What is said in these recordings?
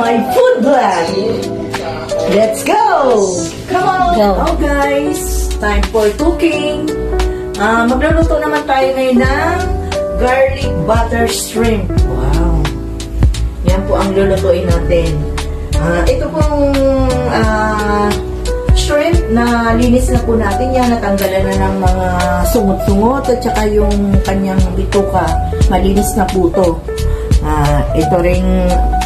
my food vlog. Let's go! Come on! Go. Oh guys, time for cooking. Magluluto naman tayo ngayon ng garlic butter shrimp. Wow! Yan po ang lulutuin natin. Ito pong shrimp na linis na po natin yan. Natanggalan na ng mga sungot-sungot at saka yung kanyang bituka. Malinis na po ito. Ito ring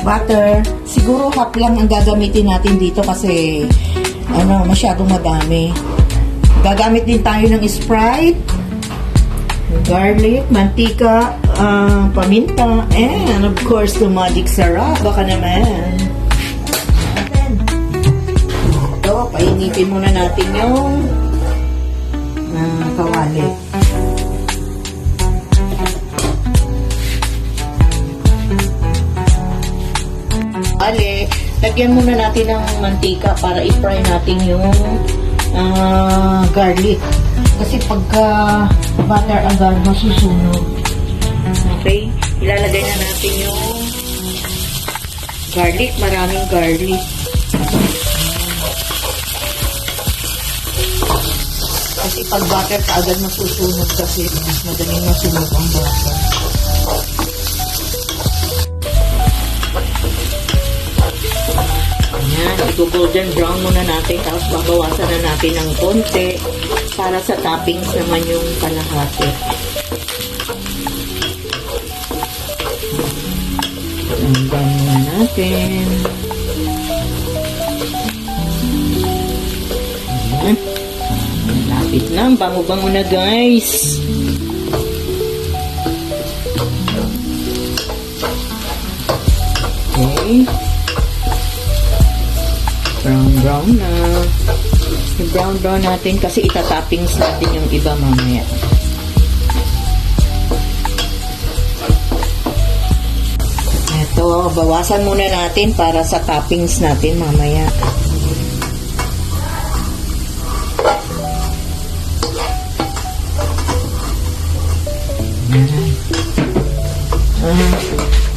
butter. Siguro half lang ang gagamitin natin dito kasi masyadong madami. Gagamit din tayo ng Sprite, garlic, mantika, paminta, and of course the magic sarap. Baka naman. Ito, painipin muna natin yung kawali. Lagyan muna natin ng mantika para i-fry natin yung garlic. Kasi pagka butter agad masusunog. Okay? Ilalagay na natin yung garlic. Maraming garlic. Kasi pag butter ka agad masusunog kasi mas madaling masunog ang butter. Yan, i-golden brown muna natin tapos babawasan na natin ng konti para sa toppings naman yung kalahati. Brown muna natin. Yan. Lapit na. Bango-bango na guys. Okay. Brown na. I-brown natin kasi itatoppings natin yung iba mamaya. Ito, bawasan muna natin para sa toppings natin mamaya.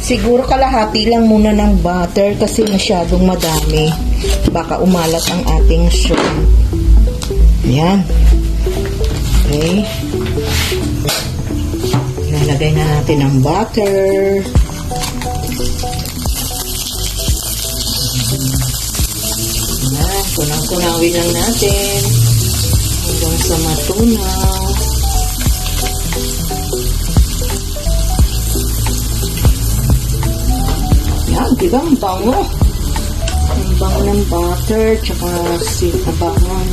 Siguro kalahati lang muna ng butter kasi masyadong madami. Baka umalat ang ating shrimp. Ayan. Okay. Lalagay na natin ang butter. Ayan. Kunang-kunawin lang natin. Hanggang sa matunaw. Ayan. Diba ang bango? Ang bango ng butter, tsaka abangan.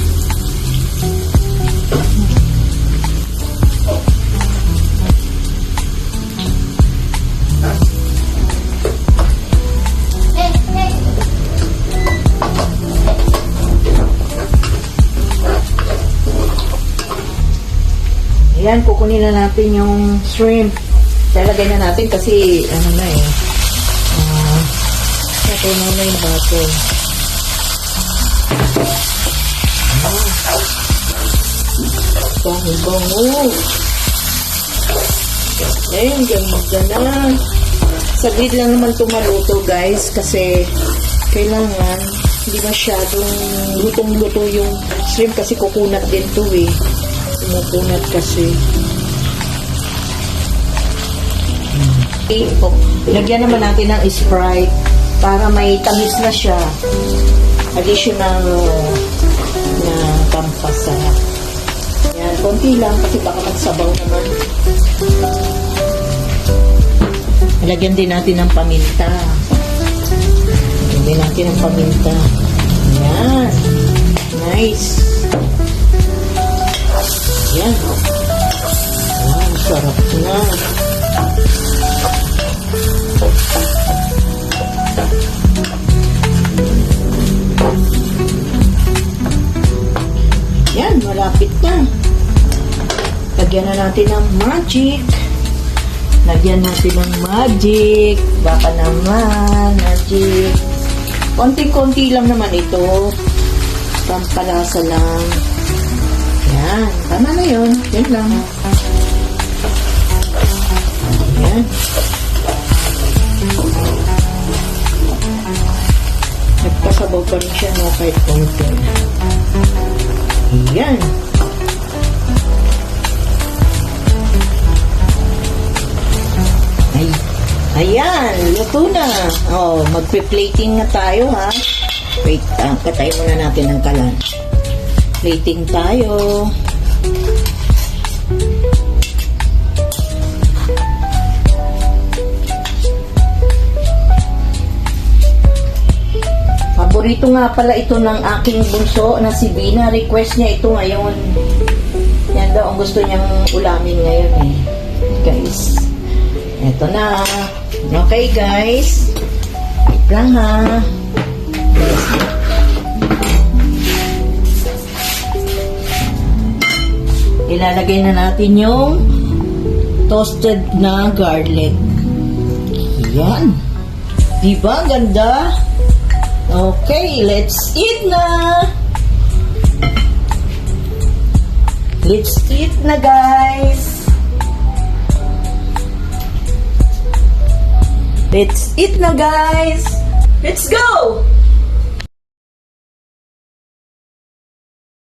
Ayan, kukunin na natin yung shrimp. Talagay na natin kasi, natunaw na yung butter. Bango-bango. Ayun, ganda na. Saglit lang naman tumaluto guys kasi kailangan hindi masyadong lutong-luto yung shrimp kasi kukunat din to eh. Kumukunat kasi. Okay, lagyan naman natin ng Sprite para may tamis na siya. Additional na pampasarap. Yan, konti lang kasi baka magsabaw naman. Lagyan din natin ng paminta. Lagyan din natin ng paminta. Yan. Nice. Yan. Wow, sarap na. Yan, malapit na. Lagyan na natin ng magic. Lagyan natin ng magic. Baka naman, magic. Konting-konti lang naman ito. Pampalasa lang. Yan, tama na yun. Yan lang. Yan. sabaw pa rin siya, no? Kahit konti. Ayan. Ay, ayan, luto na. Oh, magpe-plating na tayo, ha? Wait, patay muna natin ang kalan. Plating tayo. Paborito nga pala ito ng aking bunso na si Bina. Request niya ito ngayon. Yan daw ang gusto niyang ulamin ngayon eh. Guys. Ito na. Okay guys. Wait lang ha. Ilalagay na natin yung toasted na garlic. Yan. Diba? Ganda. Okay, let's eat na! Let's eat na, guys! Let's eat na, guys! Let's go!